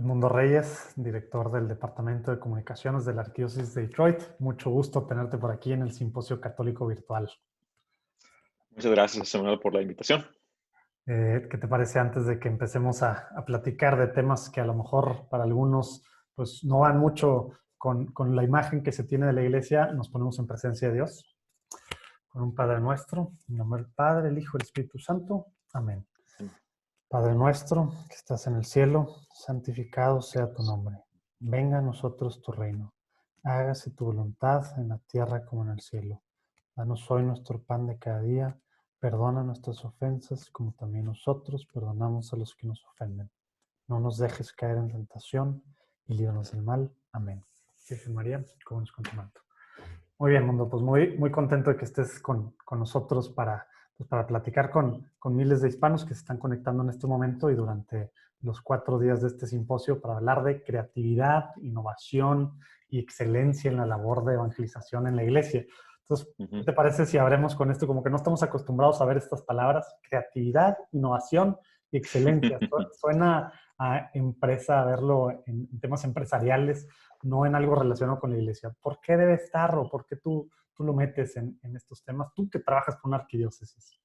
Edmundo Reyes, director del Departamento de Comunicaciones de la Arquidiócesis de Detroit. Mucho gusto tenerte por aquí en el Simposio Católico Virtual. Muchas gracias, Samuel, por la invitación. ¿Qué te parece antes de que empecemos a platicar de temas que a lo mejor para algunos pues, no van mucho con la imagen que se tiene de la iglesia? Nos ponemos en presencia de Dios con un Padre Nuestro, en nombre del Padre, el Hijo y el Espíritu Santo. Amén. Padre nuestro que estás en el cielo, santificado sea tu nombre. Venga a nosotros tu reino. Hágase tu voluntad en la tierra como en el cielo. Danos hoy nuestro pan de cada día. Perdona nuestras ofensas como también nosotros perdonamos a los que nos ofenden. No nos dejes caer en tentación y líbranos del mal. Amén. Virgen María, cúbrenos con tu manto. Muy bien, Mundo, pues muy contento de que estés con nosotros para platicar con miles de hispanos que se están conectando en este momento y durante los 4 días de este simposio para hablar de creatividad, innovación y excelencia en la labor de evangelización en la iglesia. Entonces, ¿qué te parece si abremos con esto? Como que no estamos acostumbrados a ver estas palabras, creatividad, innovación y excelencia. Suena a empresa, a verlo en temas empresariales, no en algo relacionado con la iglesia. ¿Por qué debe estar o por qué tú lo metes en estos temas? Tú que trabajas con una arquidiócesis.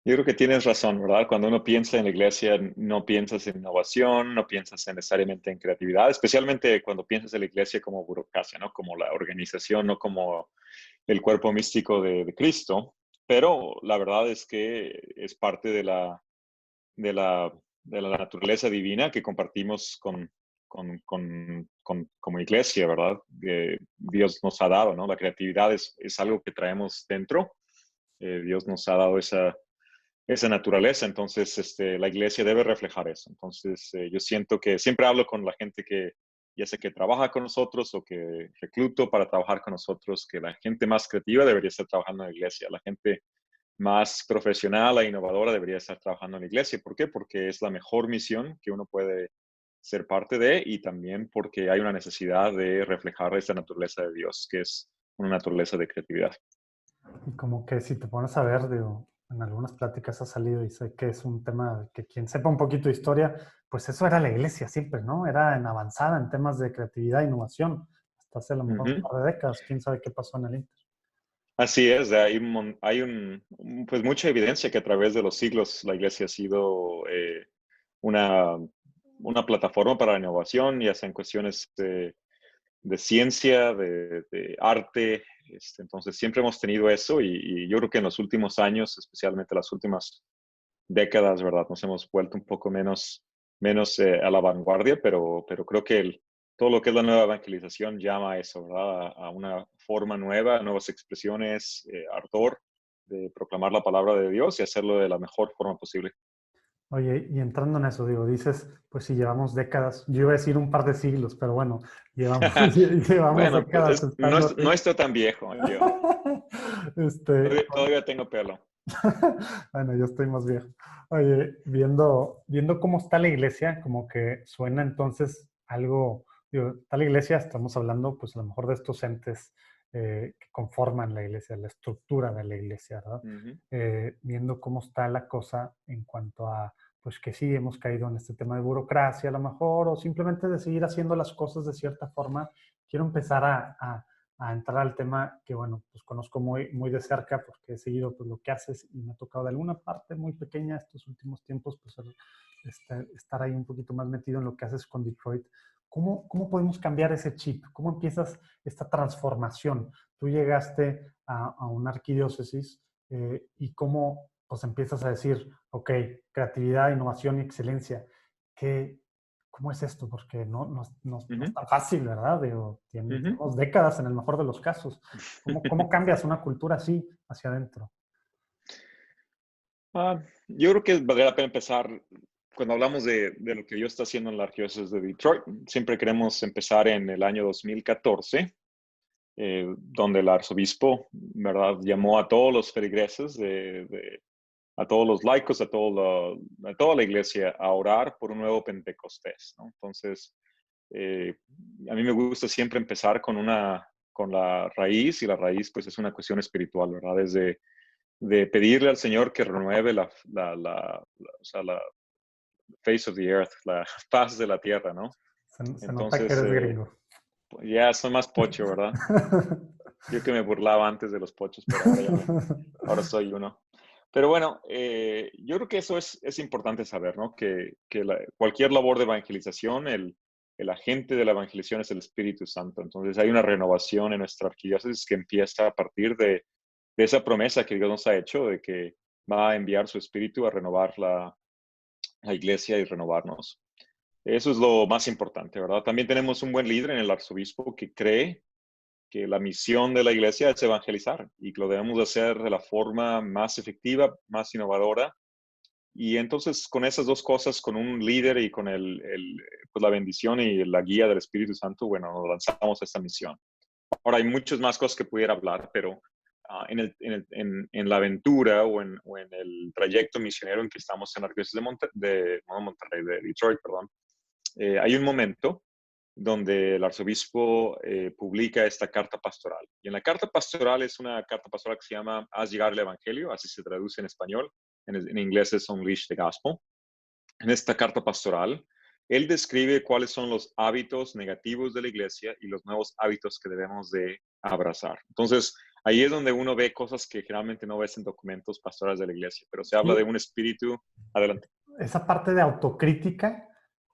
Yo creo que tienes razón, ¿verdad? Cuando uno piensa en la iglesia, no piensas en innovación, no piensas necesariamente en creatividad, especialmente cuando piensas en la iglesia como burocracia, ¿no? Como la organización, no como el cuerpo místico de Cristo. Pero la verdad es que es parte de la, de la naturaleza divina que compartimos como iglesia, ¿verdad? Que Dios nos ha dado, ¿no? La creatividad es algo que traemos dentro. Dios nos ha dado esa naturaleza, entonces la iglesia debe reflejar eso. Entonces yo siento que siempre hablo con la gente que, ya sea que trabaja con nosotros o que recluto para trabajar con nosotros, que la gente más creativa debería estar trabajando en la iglesia, la gente más profesional e innovadora debería estar trabajando en la iglesia. ¿Por qué? Porque es la mejor misión que uno puede ser parte de y también porque hay una necesidad de reflejar esta naturaleza de Dios, que es una naturaleza de creatividad. Y como que si te pones a ver, digo, en algunas pláticas ha salido y sé que es un tema que quien sepa un poquito de historia, pues eso era la iglesia siempre, ¿no? Era en avanzada en temas de creatividad e innovación. Hasta hace a lo mejor un Ujú. par de décadas, quién sabe qué pasó en el Inter. Así es, pues mucha evidencia que a través de los siglos la iglesia ha sido una, una plataforma para la innovación, ya sea en cuestiones de ciencia, de arte. Entonces, siempre hemos tenido eso y yo creo que en los últimos años, especialmente las últimas décadas, ¿verdad? Nos hemos vuelto un poco menos a la vanguardia, pero creo que todo lo que es la nueva evangelización llama a eso, ¿verdad? A una forma nueva, a nuevas expresiones, ardor de proclamar la palabra de Dios y hacerlo de la mejor forma posible. Oye, y entrando en eso, digo, dices, pues si llevamos décadas, yo iba a decir un par de siglos, pero bueno, llevamos, llevamos Bueno, décadas pues estando no así. estoy tan viejo yo. Este, Todavía tengo pelo. bueno, yo estoy más viejo. Oye, viendo cómo está la iglesia, como que suena entonces algo, digo, está la iglesia, estamos hablando pues a lo mejor de estos entes que conforman la iglesia, la estructura de la iglesia, ¿verdad? Ujú. Viendo cómo está la cosa en cuanto a, pues que sí, hemos caído en este tema de burocracia a lo mejor, o simplemente de seguir haciendo las cosas de cierta forma, quiero empezar a entrar al tema que, bueno, pues conozco muy de cerca porque he seguido pues, lo que haces y me ha tocado de alguna parte muy pequeña estos últimos tiempos, pues estar ahí un poquito más metido en lo que haces con Detroit. ¿Cómo podemos cambiar ese chip? ¿Cómo empiezas esta transformación? Tú llegaste a una arquidiócesis y cómo pues empiezas a decir, ok, creatividad, innovación y excelencia. ¿Qué, ¿Cómo es esto? Porque no es Ujú. tan fácil, ¿verdad? Digo, Ujú. tenemos décadas en el mejor de los casos. ¿Cómo cambias una cultura así hacia adentro? Yo creo que valdría la pena empezar, cuando hablamos de lo que Dios está haciendo en la arquidiócesis de Detroit, siempre queremos empezar en el año 2014, donde el arzobispo, ¿verdad?, llamó a todos los feligreses, a todos los laicos, a toda la iglesia a orar por un nuevo Pentecostés, ¿no? Entonces, eh, a mí me gusta siempre empezar con la raíz, y la raíz pues es una cuestión espiritual, ¿verdad? De pedirle al Señor que renueve o sea, face of the earth, la faz de la tierra, ¿no? Se nota que Entonces, eres gringo. ya soy más pocho, ¿verdad? Yo que me burlaba antes de los pochos, pero ahora soy uno. Pero bueno, yo creo que eso es importante saber, ¿no? Que cualquier labor de evangelización, el agente de la evangelización es el Espíritu Santo. Entonces hay una renovación en nuestra arquidiócesis que empieza a partir de esa promesa que Dios nos ha hecho de que va a enviar su Espíritu a renovar la iglesia y renovarnos. Eso es lo más importante, ¿verdad? También tenemos un buen líder en el arzobispo que cree que la misión de la iglesia es evangelizar y que lo debemos de hacer de la forma más efectiva, más innovadora. Y entonces con esas dos cosas, con un líder y con pues la bendición y la guía del Espíritu Santo, bueno, nos lanzamos a esta misión. Ahora hay muchas más cosas que pudiera hablar, pero en la aventura o en el trayecto misionero en que estamos en la arquidiócesis de Detroit, perdón, hay un momento donde el arzobispo publica esta carta pastoral. Y en la carta pastoral es una carta pastoral que se llama Haz llegar el Evangelio, así se traduce en español. En inglés es Unleash the Gospel. En esta carta pastoral, él describe cuáles son los hábitos negativos de la iglesia y los nuevos hábitos que debemos de abrazar. Entonces, ahí es donde uno ve cosas que generalmente no ves en documentos pastorales de la iglesia, pero se habla de un espíritu. Adelante. Esa parte de autocrítica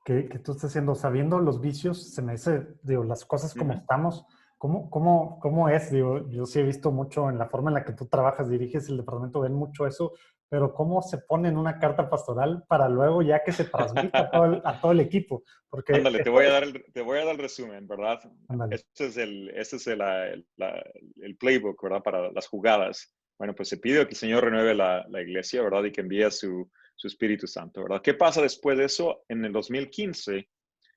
que tú estás haciendo, sabiendo los vicios, se me dice, digo, las cosas como estamos, ¿cómo es? Digo, yo sí he visto mucho en la forma en la que tú trabajas, diriges el departamento, ven mucho eso, pero ¿cómo se pone en una carta pastoral para luego ya que se transmita a todo el equipo? Porque Ándale, te voy a dar el resumen, ¿verdad? ándale. Este es el playbook, ¿verdad? Para las jugadas. Bueno, pues se pide que el Señor renueve la iglesia, ¿verdad? Y que envíe su Espíritu Santo, ¿verdad? ¿Qué pasa después de eso? En el 2015,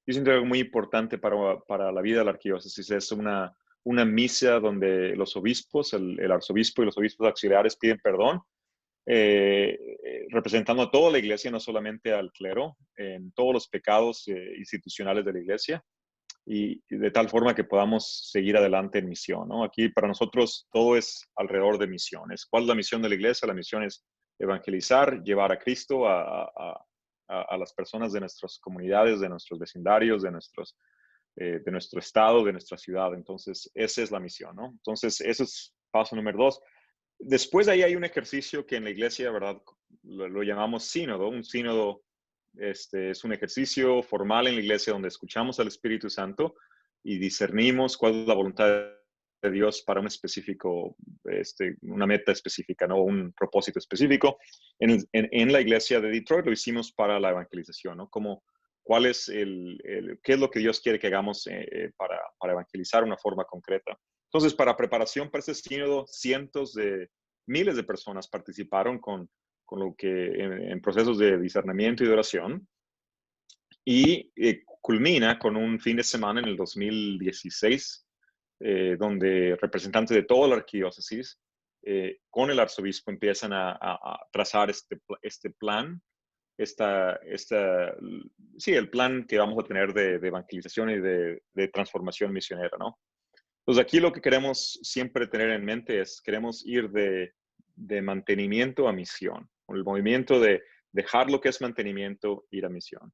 yo siento algo muy importante para la vida de la arquidiócesis. Es una misa donde los obispos, el arzobispo y los obispos auxiliares piden perdón representando a toda la iglesia, no solamente al clero, en todos los pecados institucionales de la iglesia, y de tal forma que podamos seguir adelante en misión, ¿no? Aquí para nosotros todo es alrededor de misiones. ¿Cuál es la misión de la iglesia? La misión es evangelizar, llevar a Cristo a las personas de nuestras comunidades, de nuestros vecindarios, de nuestro estado, de nuestra ciudad. Entonces, esa es la misión, ¿no? Entonces, ese es paso número 2. Después de ahí hay un ejercicio que en la iglesia, ¿verdad? Lo llamamos sínodo. Un sínodo es un ejercicio formal en la iglesia donde escuchamos al Espíritu Santo y discernimos cuál es la voluntad de Dios para un específico, una meta específica, ¿no? Un propósito específico. En la iglesia de Detroit lo hicimos para la evangelización, ¿no? ¿Cuál es qué es lo que Dios quiere que hagamos para evangelizar de una forma concreta? Entonces, para preparación para este sínodo, miles de personas participaron con lo que en procesos de discernimiento y de oración, y culmina con un fin de semana en el 2016, donde representantes de toda la arquidiócesis con el arzobispo empiezan a trazar este plan, sí, el plan que vamos a tener de evangelización y de transformación misionera, ¿no? Entonces aquí lo que queremos siempre tener en mente es, queremos ir de mantenimiento a misión, con el movimiento de dejar lo que es mantenimiento, ir a misión.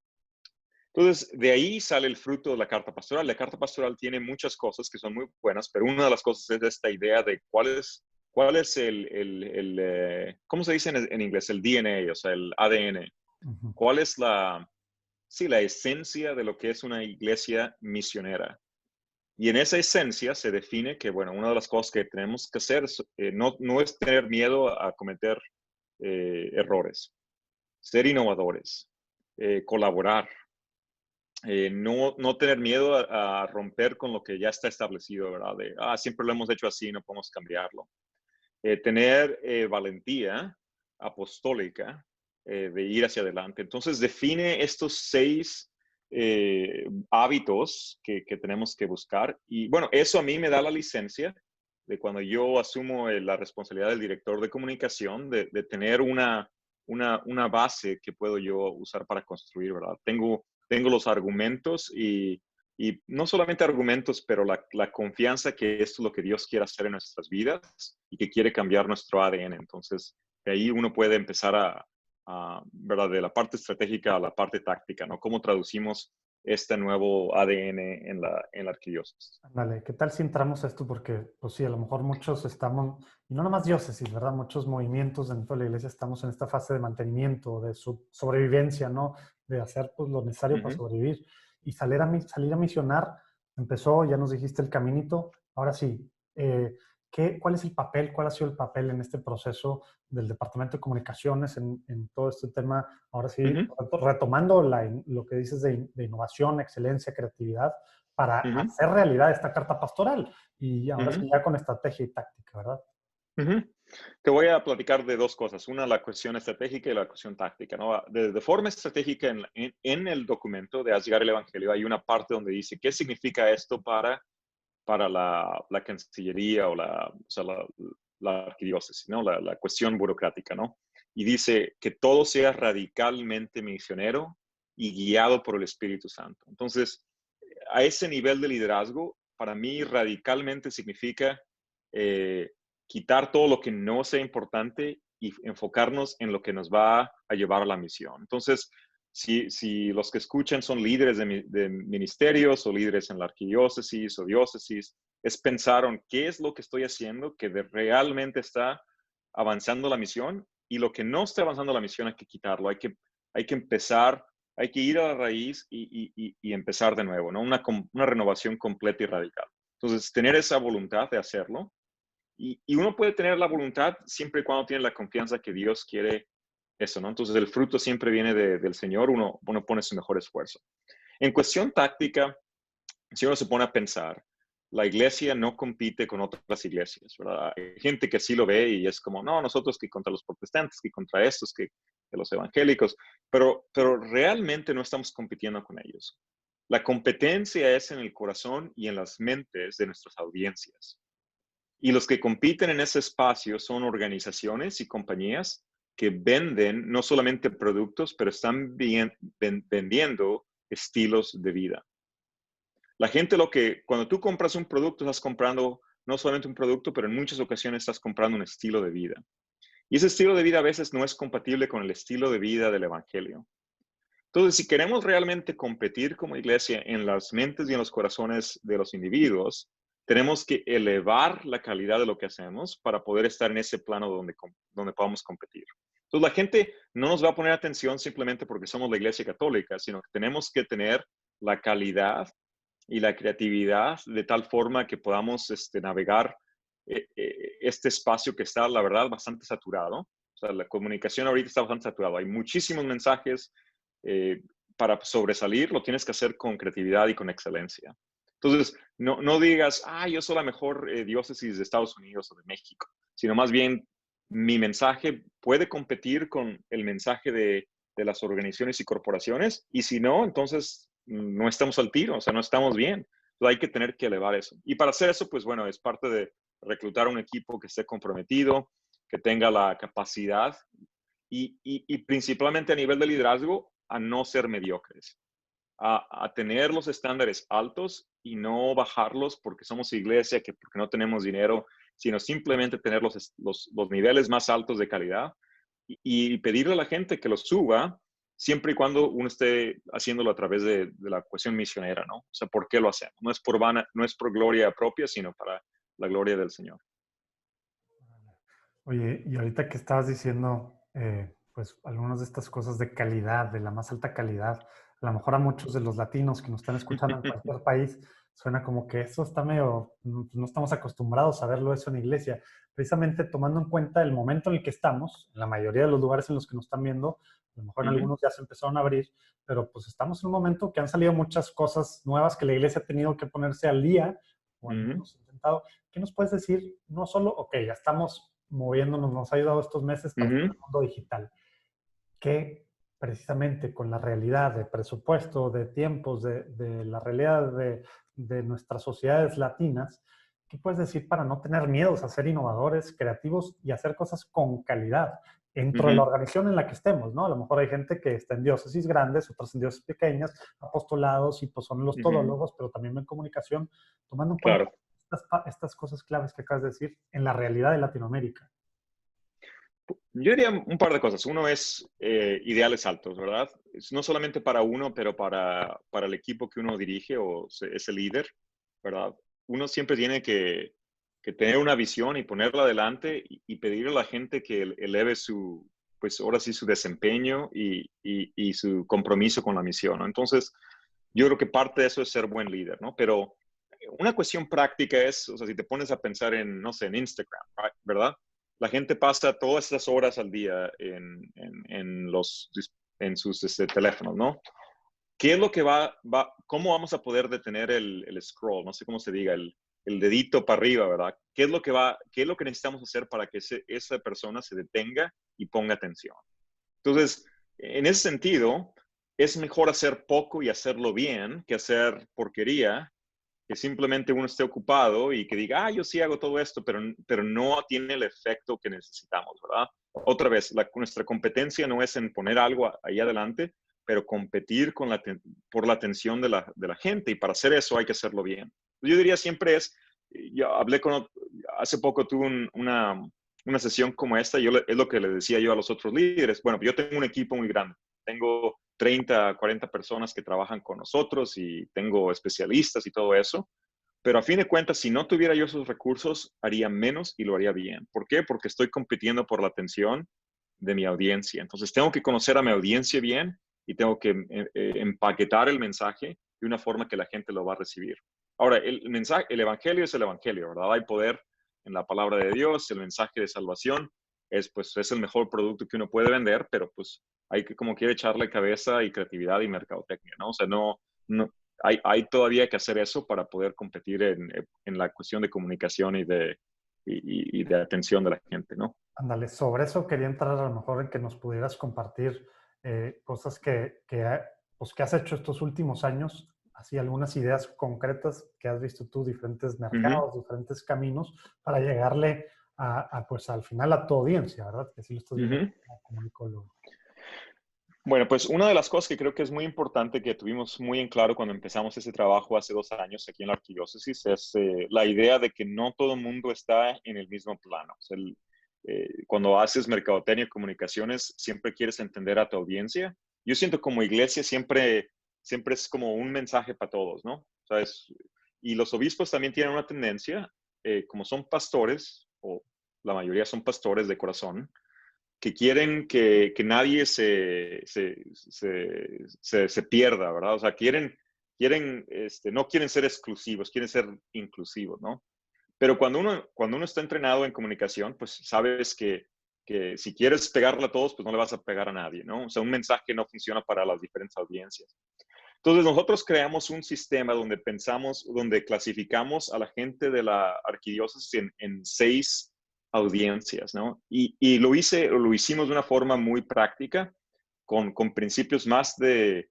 Entonces, de ahí sale el fruto de la carta pastoral. La carta pastoral tiene muchas cosas que son muy buenas, pero una de las cosas es esta idea de cuál es ¿cómo se dice en inglés? El DNA, o sea, el ADN. ¿Cuál es sí, la esencia de lo que es una iglesia misionera? Y en esa esencia se define que, bueno, una de las cosas que tenemos que hacer no es tener miedo a cometer errores, ser innovadores, colaborar, no tener miedo a romper con lo que ya está establecido, ¿verdad? Siempre lo hemos hecho así, no podemos cambiarlo. Tener valentía apostólica de ir hacia adelante. Entonces define estos 6 hábitos que tenemos que buscar. Y bueno, eso a mí me da la licencia de cuando yo asumo la responsabilidad del director de comunicación, de tener una base que puedo yo usar para construir, ¿verdad? Tengo los argumentos y no solamente argumentos, pero la confianza que esto es lo que Dios quiere hacer en nuestras vidas y que quiere cambiar nuestro ADN. Entonces, de ahí uno puede empezar a ¿verdad? De la parte estratégica a la parte táctica, ¿no? ¿Cómo traducimos este nuevo ADN en la arquidiócesis? Ándale, ¿qué tal si entramos a esto? Porque, pues sí, a lo mejor muchos estamos, y no nomás diócesis, ¿verdad? Muchos movimientos dentro de la iglesia estamos en esta fase de mantenimiento, de sobrevivencia, ¿no? De hacer pues lo necesario para Ujú, sobrevivir. Y salir a misionar empezó, ya nos dijiste el caminito. Ahora sí, ¿cuál es el papel, cuál ha sido el papel en este proceso del Departamento de Comunicaciones en todo este tema? Ahora sí, ujú, retomando lo que dices de innovación, excelencia, creatividad para ujú, hacer realidad esta carta pastoral y ahora sí ujú, ya con estrategia y táctica, ¿verdad? ujú. Te voy a platicar de dos cosas. Una, la cuestión estratégica y la cuestión táctica, ¿no? De forma estratégica, en el documento de Haz llegar el Evangelio, hay una parte donde dice, ¿qué significa esto para la Cancillería o sea, la arquidiócesis, ¿no? La cuestión burocrática, ¿no? Y dice que todo sea radicalmente misionero y guiado por el Espíritu Santo. Entonces, a ese nivel de liderazgo, para mí radicalmente significa eh, quitar todo lo que no sea importante y enfocarnos en lo que nos va a llevar a la misión. Entonces, si los que escuchan son líderes de ministerios o líderes en la arquidiócesis o diócesis, es pensar en qué es lo que estoy haciendo que realmente está avanzando la misión y lo que no está avanzando la misión hay que quitarlo, hay que empezar, hay que ir a la raíz y empezar de nuevo, ¿no? Una renovación completa y radical. Entonces, tener esa voluntad de hacerlo y uno puede tener la voluntad siempre y cuando tiene la confianza que Dios quiere eso, ¿no? Entonces, el fruto siempre viene del Señor, uno pone su mejor esfuerzo. En cuestión táctica, si uno se pone a pensar, la iglesia no compite con otras iglesias, ¿verdad? Hay gente que sí lo ve y es como, no, nosotros que contra los protestantes, que contra estos, que los evangélicos, pero realmente no estamos compitiendo con ellos. La competencia es en el corazón y en las mentes de nuestras audiencias. Y los que compiten en ese espacio son organizaciones y compañías que venden no solamente productos, pero están vendiendo estilos de vida. La gente cuando tú compras un producto, estás comprando no solamente un producto, pero en muchas ocasiones estás comprando un estilo de vida. Y ese estilo de vida a veces no es compatible con el estilo de vida del Evangelio. Entonces, si queremos realmente competir como iglesia en las mentes y en los corazones de los individuos, tenemos que elevar la calidad de lo que hacemos para poder estar en ese plano donde podamos competir. Entonces, la gente no nos va a poner atención simplemente porque somos la iglesia católica, sino que tenemos que tener la calidad y la creatividad de tal forma que podamos navegar este espacio que está, la verdad, bastante saturado. O sea, la comunicación ahorita está bastante saturada. Hay muchísimos mensajes. eh, para sobresalir, lo tienes que hacer con creatividad y con excelencia. Entonces, no digas, yo soy la mejor diócesis de Estados Unidos o de México, sino más bien mi mensaje puede competir con el mensaje de las organizaciones y corporaciones, y si no, entonces no estamos al tiro, o sea, no estamos bien. Entonces, hay que tener que elevar eso. Y para hacer eso, pues bueno, es parte de reclutar un equipo que esté comprometido, que tenga la capacidad y principalmente a nivel de liderazgo, a no ser mediocres, a tener los estándares altos y no bajarlos porque somos iglesia, que porque no tenemos dinero, sino simplemente tener los niveles más altos de calidad y pedirle a la gente que los suba siempre y cuando uno esté haciéndolo a través de la cuestión misionera, ¿no? O sea, ¿por qué lo hacemos? No es por gloria propia, sino para la gloria del Señor. Oye, y ahorita que estabas diciendo, pues algunas de estas cosas de calidad, de la más alta calidad, a lo mejor a muchos de los latinos que nos están escuchando en cualquier país, suena como que eso está medio, no estamos acostumbrados a verlo eso en iglesia. Precisamente tomando en cuenta el momento en el que estamos, en la mayoría de los lugares en los que nos están viendo, a lo mejor en Ujú, algunos ya se empezaron a abrir, pero pues estamos en un momento que han salido muchas cosas nuevas que la iglesia ha tenido que ponerse al día, o al ujú, menos intentado. ¿Qué nos puedes decir? No solo, ok, ya estamos moviéndonos, nos ha ayudado estos meses para estar en ujú, el mundo digital, que precisamente con la realidad de presupuesto, de tiempos, de la realidad de nuestras sociedades latinas, ¿qué puedes decir para no tener miedos a ser innovadores, creativos y hacer cosas con calidad dentro de la ujú, organización en la que estemos, ¿no? A lo mejor hay gente que está en diócesis grandes, otras en diócesis pequeñas, apostolados y pues son los ujú. todólogos, pero también en comunicación, tomando en cuenta Claro. estas cosas claves que acabas de decir en la realidad de Latinoamérica. Yo diría un par de cosas. Uno es ideales altos, ¿verdad? No solamente para uno, pero para el equipo que uno dirige o es el líder, ¿verdad? Uno siempre tiene que tener una visión y ponerla adelante y pedirle a la gente que eleve su, pues ahora sí, su desempeño y su compromiso con la misión, ¿no? Entonces, yo creo que parte de eso es ser buen líder, ¿no? Pero una cuestión práctica es, o sea, si te pones a pensar en, no sé, en Instagram, ¿verdad? La gente pasa todas estas horas al día en sus teléfonos, ¿no? ¿Qué es lo que cómo vamos a poder detener el scroll? No sé cómo se diga, el dedito para arriba, ¿verdad? ¿Qué es lo que necesitamos hacer para que esa persona se detenga y ponga atención? Entonces, en ese sentido, es mejor hacer poco y hacerlo bien que hacer porquería, que simplemente uno esté ocupado y que diga, yo sí hago todo esto, pero no tiene el efecto que necesitamos, ¿verdad? Otra vez, nuestra competencia no es en poner algo ahí adelante, pero competir por la atención de la gente, y para hacer eso hay que hacerlo bien. Yo diría siempre yo hace poco tuve una sesión como esta, es lo que le decía yo a los otros líderes. Bueno, yo tengo un equipo muy grande, tengo 30, 40 personas que trabajan con nosotros y tengo especialistas y todo eso, pero a fin de cuentas, si no tuviera yo esos recursos, haría menos y lo haría bien. ¿Por qué? Porque estoy compitiendo por la atención de mi audiencia. Entonces, tengo que conocer a mi audiencia bien y tengo que empaquetar el mensaje de una forma que la gente lo va a recibir. Ahora, el mensaje, el evangelio es el evangelio, ¿verdad? Hay poder en la palabra de Dios, el mensaje de salvación pues, es el mejor producto que uno puede vender, pero pues hay que como quiere echarle cabeza y creatividad y mercadotecnia, ¿no? O sea, no hay todavía que hacer eso para poder competir en la cuestión de comunicación y de atención de la gente, ¿no? Ándale, sobre eso quería entrar a lo mejor en que nos pudieras compartir cosas pues, que has hecho estos últimos años, así algunas ideas concretas que has visto tú, diferentes Ujú, mercados, diferentes caminos para llegarle pues al final a tu audiencia, ¿verdad? Que si lo estás viendo ujú. como comunicólogo. Bueno, pues una de las cosas que creo que es muy importante, que tuvimos muy en claro cuando empezamos ese trabajo hace 2 años aquí en la arquidiócesis, es la idea de que no todo el mundo está en el mismo plano. O sea, cuando haces mercadotecnia y comunicaciones, siempre quieres entender a tu audiencia. Yo siento como iglesia siempre es como un mensaje para todos, ¿no? O sea, y los obispos también tienen una tendencia, como son pastores, o la mayoría son pastores de corazón, que quieren que nadie se pierda, ¿verdad? O sea, no quieren ser exclusivos, quieren ser inclusivos, ¿no? Pero cuando uno está entrenado en comunicación, pues sabes que si quieres pegarle a todos, pues no le vas a pegar a nadie, ¿no? O sea, un mensaje no funciona para las diferentes audiencias. Entonces, nosotros creamos un sistema donde clasificamos a la gente de la arquidiócesis en 6 audiencias, ¿no? Y lo hicimos de una forma muy práctica, con principios más de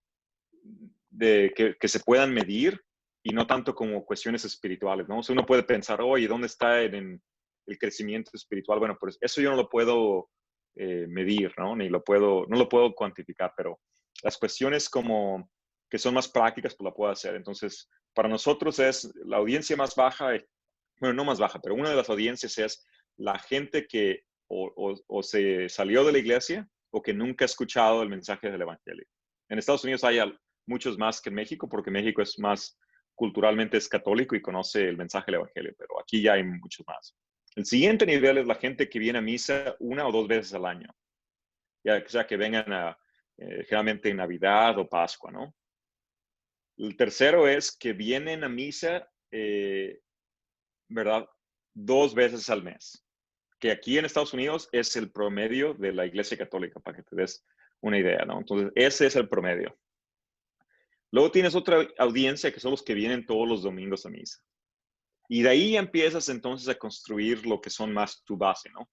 que se puedan medir y no tanto como cuestiones espirituales, ¿no? O sea, uno puede pensar, oye, ¿dónde está en el crecimiento espiritual? Bueno, pues eso yo no lo puedo medir, ¿no? No lo puedo cuantificar, pero las cuestiones como que son más prácticas, pues la puedo hacer. Entonces, para nosotros es la audiencia más baja, bueno, no más baja, pero una de las audiencias es la gente que o se salió de la iglesia o que nunca ha escuchado el mensaje del evangelio. En Estados Unidos hay muchos más que en México, porque México es más culturalmente es católico y conoce el mensaje del evangelio, pero aquí ya hay muchos más. El siguiente nivel es la gente que viene a misa 1 o 2 veces al año, ya sea que vengan generalmente en Navidad o Pascua, ¿no? El tercero es que vienen a misa, ¿verdad? 2 veces al mes, que aquí en Estados Unidos es el promedio de la Iglesia Católica, para que te des una idea, ¿no? Entonces, ese es el promedio. Luego tienes otra audiencia que son los que vienen todos los domingos a misa. Y de ahí empiezas entonces a construir lo que son más tu base, ¿no?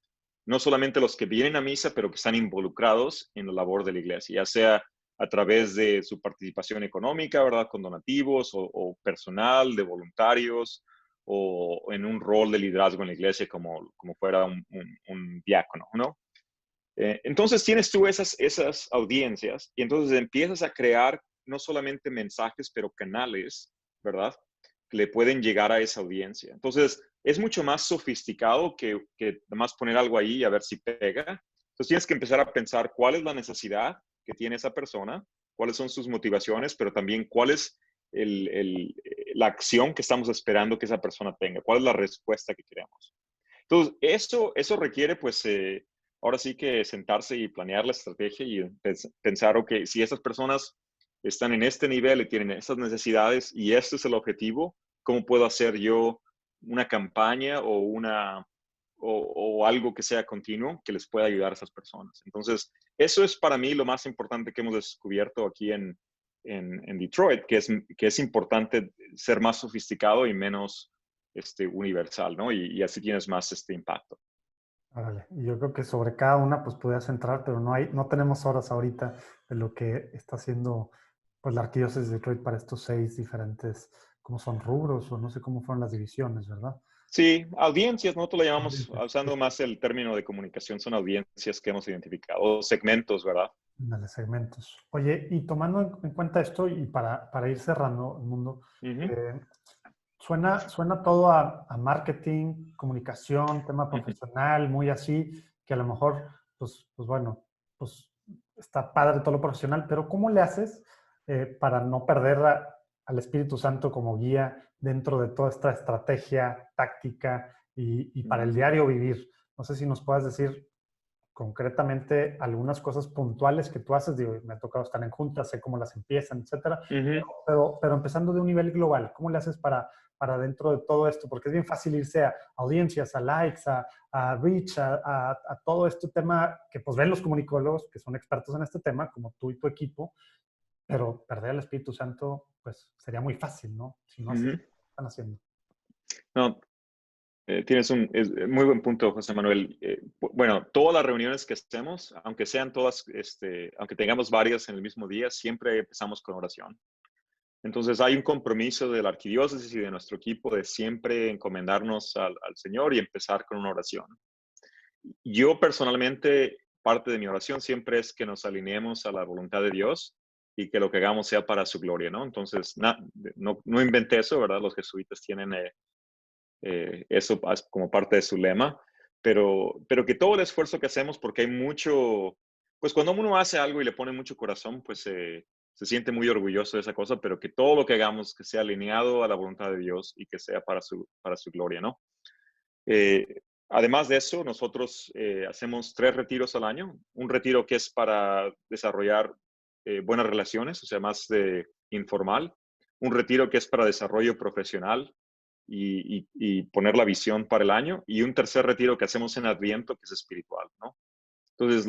No solamente los que vienen a misa, pero que están involucrados en la labor de la iglesia, ya sea a través de su participación económica, ¿verdad? Con donativos o personal, de voluntarios, o en un rol de liderazgo en la iglesia como fuera un diácono, ¿no? Entonces tienes tú esas audiencias y entonces empiezas a crear no solamente mensajes, pero canales, ¿verdad? Que le pueden llegar a esa audiencia. Entonces es mucho más sofisticado que nada más poner algo ahí y a ver si pega. Entonces tienes que empezar a pensar cuál es la necesidad que tiene esa persona, cuáles son sus motivaciones, pero también cuál es la acción que estamos esperando que esa persona tenga, cuál es la respuesta que queremos. Entonces, eso requiere, pues, ahora sí que sentarse y planear la estrategia y pensar, ok, si esas personas están en este nivel y tienen estas necesidades y este es el objetivo, ¿cómo puedo hacer yo una campaña o algo que sea continuo que les pueda ayudar a esas personas? Entonces, eso es para mí lo más importante que hemos descubierto aquí en Detroit, que es importante ser más sofisticado y menos universal, ¿no? Y así tienes más impacto. Órale. Y yo creo que sobre cada una pues podías entrar, pero no tenemos horas ahorita de lo que está haciendo pues la Arquidiócesis de Detroit para estos 6 diferentes, ¿cómo son rubros? O no sé cómo fueron las divisiones, ¿verdad? Sí, audiencias, nosotros le llamamos, Audiencias, sí. usando más el término de comunicación, son audiencias que hemos identificado, o segmentos, ¿verdad? Ándale, segmentos. Oye, y tomando en cuenta esto y para ir cerrando el mundo, Ujú. eh, suena todo a marketing, comunicación, tema profesional, muy así, que a lo mejor, pues bueno, pues está padre todo lo profesional, pero ¿cómo le haces para no perder al Espíritu Santo como guía dentro de toda esta estrategia táctica y para el Ujú. diario vivir? No sé si nos puedas decir concretamente algunas cosas puntuales que tú haces. Digo, me ha tocado estar en juntas, sé cómo las empiezan, etcétera, Ujú. pero empezando de un nivel global, ¿cómo le haces para dentro de todo esto? Porque es bien fácil irse a audiencias, a likes, a reach, a todo este tema que pues ven los comunicólogos, que son expertos en este tema, como tú y tu equipo, pero perder el Espíritu Santo, pues sería muy fácil, ¿no? Si no haces Ujú. lo que están haciendo. No, tienes un muy buen punto, José Manuel. Bueno, todas las reuniones que hacemos, aunque sean todas, aunque tengamos varias en el mismo día, siempre empezamos con oración. Entonces hay un compromiso de la arquidiócesis y de nuestro equipo de siempre encomendarnos al Señor y empezar con una oración. Yo personalmente, parte de mi oración siempre es que nos alineemos a la voluntad de Dios y que lo que hagamos sea para su gloria, ¿no? Entonces, no inventé eso, ¿verdad? Los jesuitas tienen eso como parte de su lema, pero que todo el esfuerzo que hacemos, porque hay mucho, pues cuando uno hace algo y le pone mucho corazón, pues se siente muy orgulloso de esa cosa, pero que todo lo que hagamos que sea alineado a la voluntad de Dios y que sea para su gloria, ¿no? Además de eso, nosotros hacemos 3 retiros al año. Un retiro que es para desarrollar buenas relaciones, o sea, más de informal. Un retiro que es para desarrollo profesional y poner la visión para el año. Y un tercer retiro que hacemos en Adviento, que es espiritual, ¿no? Entonces,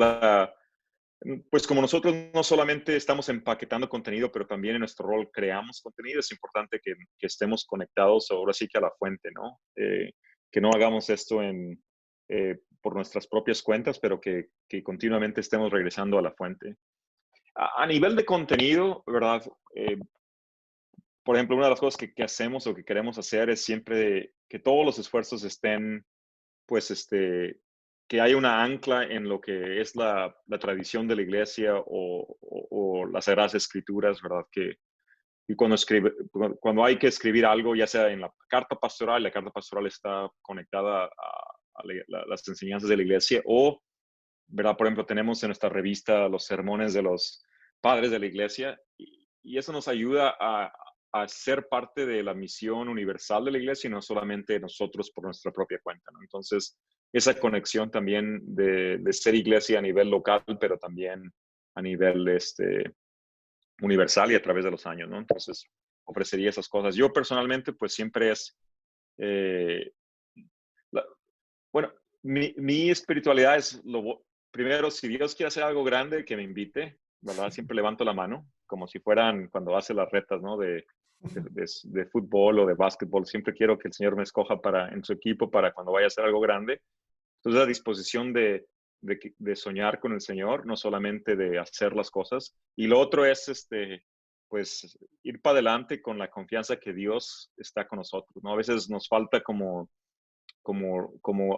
pues como nosotros no solamente estamos empaquetando contenido, pero también en nuestro rol creamos contenido, es importante que estemos conectados ahora sí que a la fuente, ¿no? Que no hagamos esto por nuestras propias cuentas, pero que continuamente estemos regresando a la fuente. A nivel de contenido, ¿verdad? Por ejemplo, una de las cosas que hacemos o que queremos hacer es siempre que todos los esfuerzos estén pues que hay una ancla en lo que es la tradición de la iglesia o las Sagradas Escrituras, ¿verdad? Y cuando hay que escribir algo, ya sea en la carta pastoral está conectada a las enseñanzas de la iglesia, o, ¿verdad? Por ejemplo, tenemos en nuestra revista los sermones de los padres de la iglesia, y eso nos ayuda a ser parte de la misión universal de la iglesia y no solamente nosotros por nuestra propia cuenta, ¿no? Entonces, esa conexión también de ser iglesia a nivel local, pero también a nivel universal y a través de los años, ¿no? Entonces, ofrecería esas cosas. Yo personalmente, pues siempre eh, la- bueno, mi espiritualidad es primero, si Dios quiere hacer algo grande, que me invite, ¿verdad? Siempre levanto la mano, como si fueran cuando hace las retas, ¿no? De fútbol o de básquetbol. Siempre quiero que el Señor me escoja en su equipo para cuando vaya a hacer algo grande. Entonces, la disposición de soñar con el Señor, no solamente de hacer las cosas. Y lo otro es, pues, ir para adelante con la confianza que Dios está con nosotros, ¿no? A veces nos falta como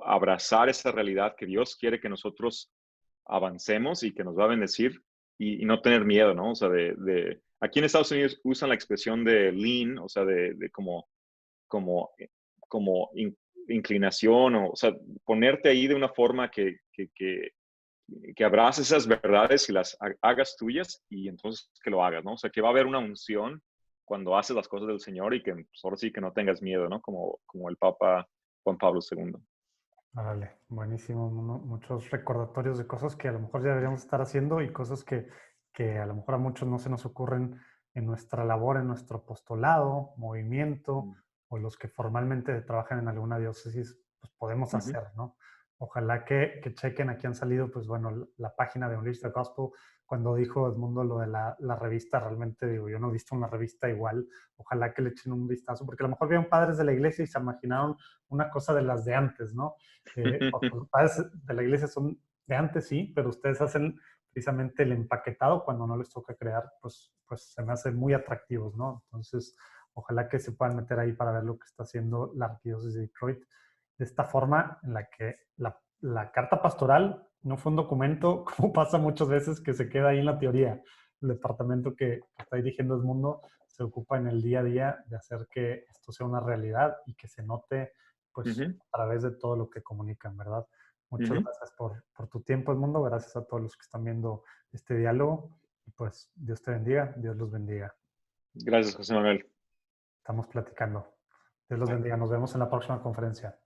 abrazar esa realidad que Dios quiere que nosotros avancemos y que nos va a bendecir y no tener miedo, ¿no? O sea, aquí en Estados Unidos usan la expresión de lean, o sea, de como, como inclinación, o sea, ponerte ahí de una forma que abraces esas verdades y las hagas tuyas y entonces que lo hagas, ¿no? O sea, que va a haber una unción cuando haces las cosas del Señor y que pues, ahora sí que no tengas miedo, ¿no? Como el Papa Juan Pablo II. Vale, buenísimo. Muchos recordatorios de cosas que a lo mejor ya deberíamos estar haciendo y cosas que a lo mejor a muchos no se nos ocurren en nuestra labor, en nuestro apostolado, movimiento, o los que formalmente trabajan en alguna diócesis, pues podemos Ujú. hacer, ¿no? Ojalá que chequen, aquí han salido, pues bueno, la página de Unleash the Gospel. Cuando dijo Edmundo lo de la revista, realmente digo, yo no he visto una revista igual. Ojalá que le echen un vistazo, porque a lo mejor vieron padres de la iglesia y se imaginaron una cosa de las de antes, ¿no? Porque los padres de la iglesia son de antes, sí, pero ustedes hacen precisamente el empaquetado cuando no les toca crear, pues se me hacen muy atractivos, ¿no? Entonces, ojalá que se puedan meter ahí para ver lo que está haciendo la Arquidiócesis de Detroit de esta forma en la que la carta pastoral no fue un documento, como pasa muchas veces, que se queda ahí en la teoría. El departamento que está dirigiendo Edmundo se ocupa en el día a día de hacer que esto sea una realidad y que se note pues Ujú, a través de todo lo que comunican, ¿verdad? Muchas ujú. gracias por tu tiempo, Edmundo. Gracias a todos los que están viendo este diálogo. Y pues Dios te bendiga, Dios los bendiga. Gracias, José Manuel. Estamos platicando. Dios los Bye. bendiga. Nos vemos en la próxima conferencia.